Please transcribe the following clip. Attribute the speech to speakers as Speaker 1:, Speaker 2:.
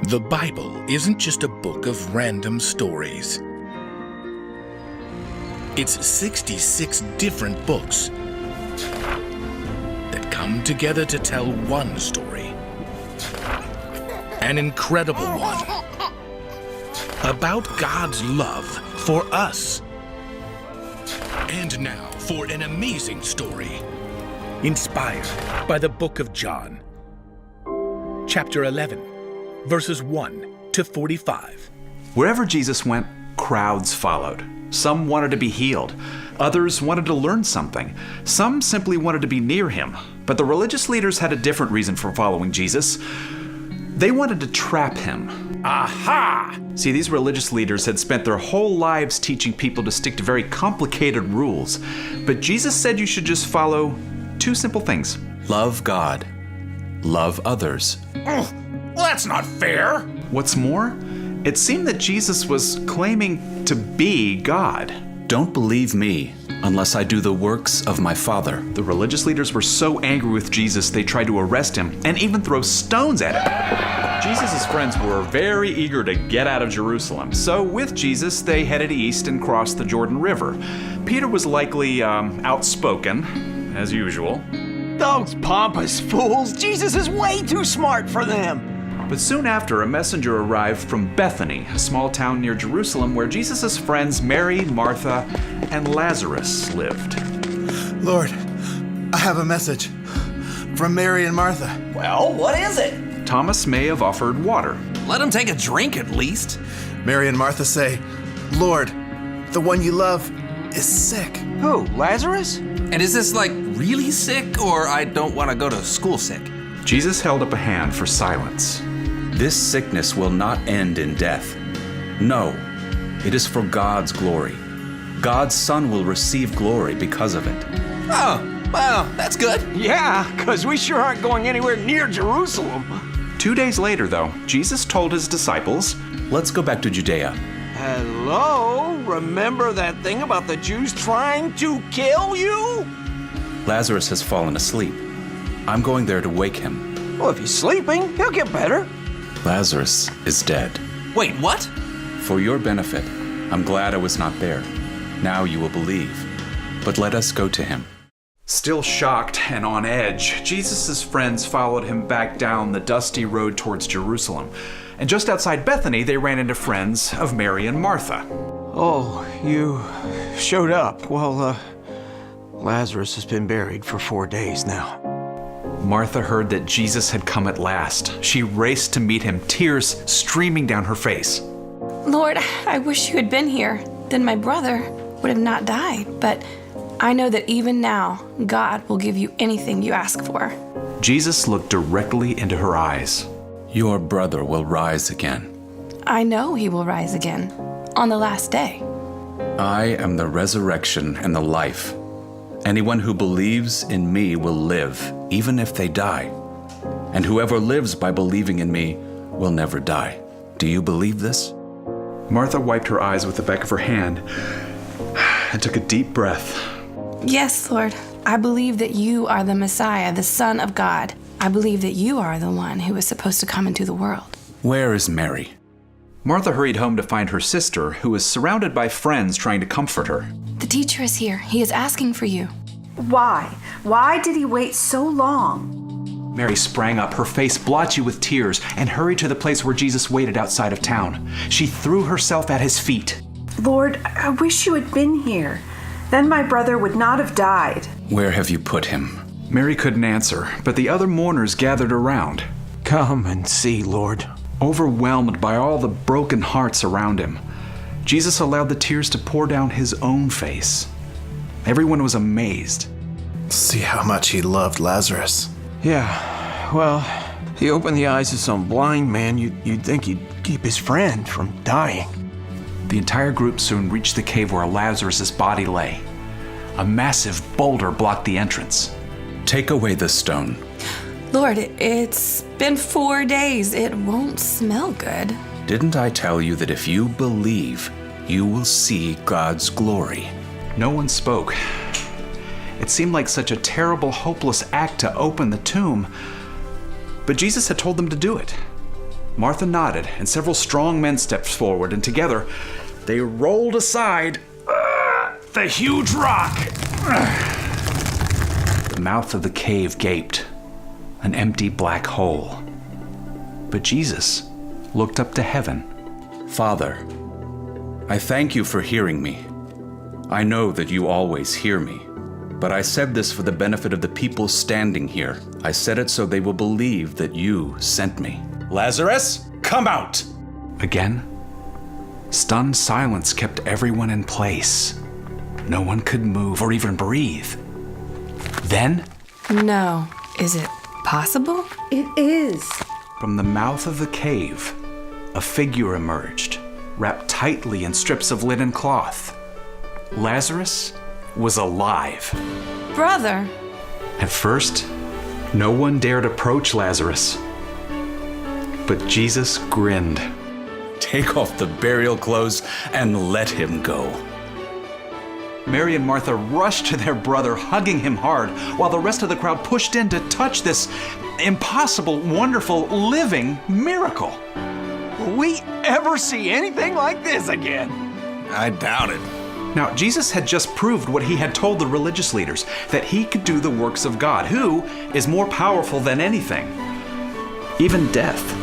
Speaker 1: The Bible isn't just a book of random stories. It's 66 different books that come together to tell one story. An incredible one. About God's love for us. And now for an amazing story. Inspired by the book of John. Chapter 11. Verses 1 to 45.
Speaker 2: Wherever Jesus went, crowds followed. Some wanted to be healed. Others wanted to learn something. Some simply wanted to be near him. But the religious leaders had a different reason for following Jesus. They wanted to trap him. Aha! See, these religious leaders had spent their whole lives teaching people to stick to very complicated rules. But Jesus said you should just follow two simple things.
Speaker 3: Love God. Love others.
Speaker 1: That's not fair.
Speaker 2: What's more, it seemed that Jesus was claiming to be God.
Speaker 3: Don't believe me unless I do the works of my Father.
Speaker 2: The religious leaders were so angry with Jesus, they tried to arrest him and even throw stones at him. Jesus' friends were very eager to get out of Jerusalem. So with Jesus, they headed east and crossed the Jordan River. Peter was likely outspoken, as usual.
Speaker 4: Those pompous fools! Jesus is way too smart for them!
Speaker 2: But soon after, a messenger arrived from Bethany, a small town near Jerusalem where Jesus' friends Mary, Martha, and Lazarus lived.
Speaker 5: Lord, I have a message from Mary and Martha.
Speaker 4: Well, what is it?
Speaker 2: Thomas may have offered water.
Speaker 6: Let him take a drink at least.
Speaker 5: Mary and Martha say, Lord, the one you love is sick.
Speaker 4: Who, Lazarus?
Speaker 6: And is this like really sick, or I don't want to go to school sick?
Speaker 2: Jesus held up a hand for silence.
Speaker 3: This sickness will not end in death. No, it is for God's glory. God's Son will receive glory because of it.
Speaker 6: Oh, well, that's good.
Speaker 4: Yeah, because we sure aren't going anywhere near Jerusalem.
Speaker 2: 2 days later, though, Jesus told his disciples,
Speaker 3: Let's go back to Judea.
Speaker 4: Hello? Remember that thing about the Jews trying to kill you?
Speaker 3: Lazarus has fallen asleep. I'm going there to wake him.
Speaker 4: Well, if he's sleeping, he'll get better.
Speaker 3: Lazarus is dead.
Speaker 6: Wait, what?
Speaker 3: For your benefit, I'm glad I was not there. Now you will believe. But let us go to him.
Speaker 2: Still shocked and on edge, Jesus' friends followed him back down the dusty road towards Jerusalem. And just outside Bethany, they ran into friends of Mary and Martha.
Speaker 4: Oh, you showed up. Well, Lazarus has been buried for 4 days now.
Speaker 2: Martha heard that Jesus had come at last. She raced to meet him, tears streaming down her face.
Speaker 7: Lord, I wish you had been here. Then my brother would have not died. But I know that even now, God will give you anything you ask for.
Speaker 2: Jesus looked directly into her eyes.
Speaker 3: Your brother will rise again.
Speaker 7: I know he will rise again on the last day.
Speaker 3: I am the resurrection and the life. Anyone who believes in me will live, even if they die. And whoever lives by believing in me will never die. Do you believe this?
Speaker 2: Martha wiped her eyes with the back of her hand and took a deep breath.
Speaker 7: Yes, Lord, I believe that you are the Messiah, the Son of God. I believe that you are the one who is supposed to come into the world.
Speaker 3: Where is Mary?
Speaker 2: Martha hurried home to find her sister, who was surrounded by friends trying to comfort her.
Speaker 7: The teacher is here. He is asking for you.
Speaker 8: Why? Why did he wait so long?
Speaker 2: Mary sprang up, her face blotchy with tears, and hurried to the place where Jesus waited outside of town. She threw herself at his feet.
Speaker 8: Lord, I wish you had been here. Then my brother would not have died.
Speaker 3: Where have you put him?
Speaker 2: Mary couldn't answer, but the other mourners gathered around.
Speaker 4: Come and see, Lord.
Speaker 2: Overwhelmed by all the broken hearts around him, Jesus allowed the tears to pour down his own face. Everyone was amazed.
Speaker 5: See how much he loved Lazarus.
Speaker 4: Yeah, well, he opened the eyes of some blind man. You'd think he'd keep his friend from dying.
Speaker 2: The entire group soon reached the cave where Lazarus' body lay. A massive boulder blocked the entrance.
Speaker 3: Take away the stone.
Speaker 7: Lord, it's been 4 days. It won't smell good.
Speaker 3: Didn't I tell you that if you believe, you will see God's glory?
Speaker 2: No one spoke. It seemed like such a terrible, hopeless act to open the tomb. But Jesus had told them to do it. Martha nodded, and several strong men stepped forward, and together they rolled aside the huge rock. The mouth of the cave gaped, an empty black hole. But Jesus looked up to heaven.
Speaker 3: Father, I thank you for hearing me. I know that you always hear me, but I said this for the benefit of the people standing here. I said it so they will believe that you sent me.
Speaker 2: Lazarus, come out! Again, stunned silence kept everyone in place. No one could move or even breathe. Then,
Speaker 7: No. Is it possible?
Speaker 8: It is.
Speaker 2: from the mouth of the cave, a figure emerged, wrapped tightly in strips of linen cloth. Lazarus was alive.
Speaker 7: Brother.
Speaker 2: At first, no one dared approach Lazarus. But Jesus grinned.
Speaker 3: Take off the burial clothes and let him go.
Speaker 2: Mary and Martha rushed to their brother, hugging him hard, while the rest of the crowd pushed in to touch this impossible, wonderful, living miracle.
Speaker 4: Will we ever see anything like this again?
Speaker 6: I doubt it.
Speaker 2: Now, Jesus had just proved what he had told the religious leaders, that he could do the works of God, who is more powerful than anything, even death.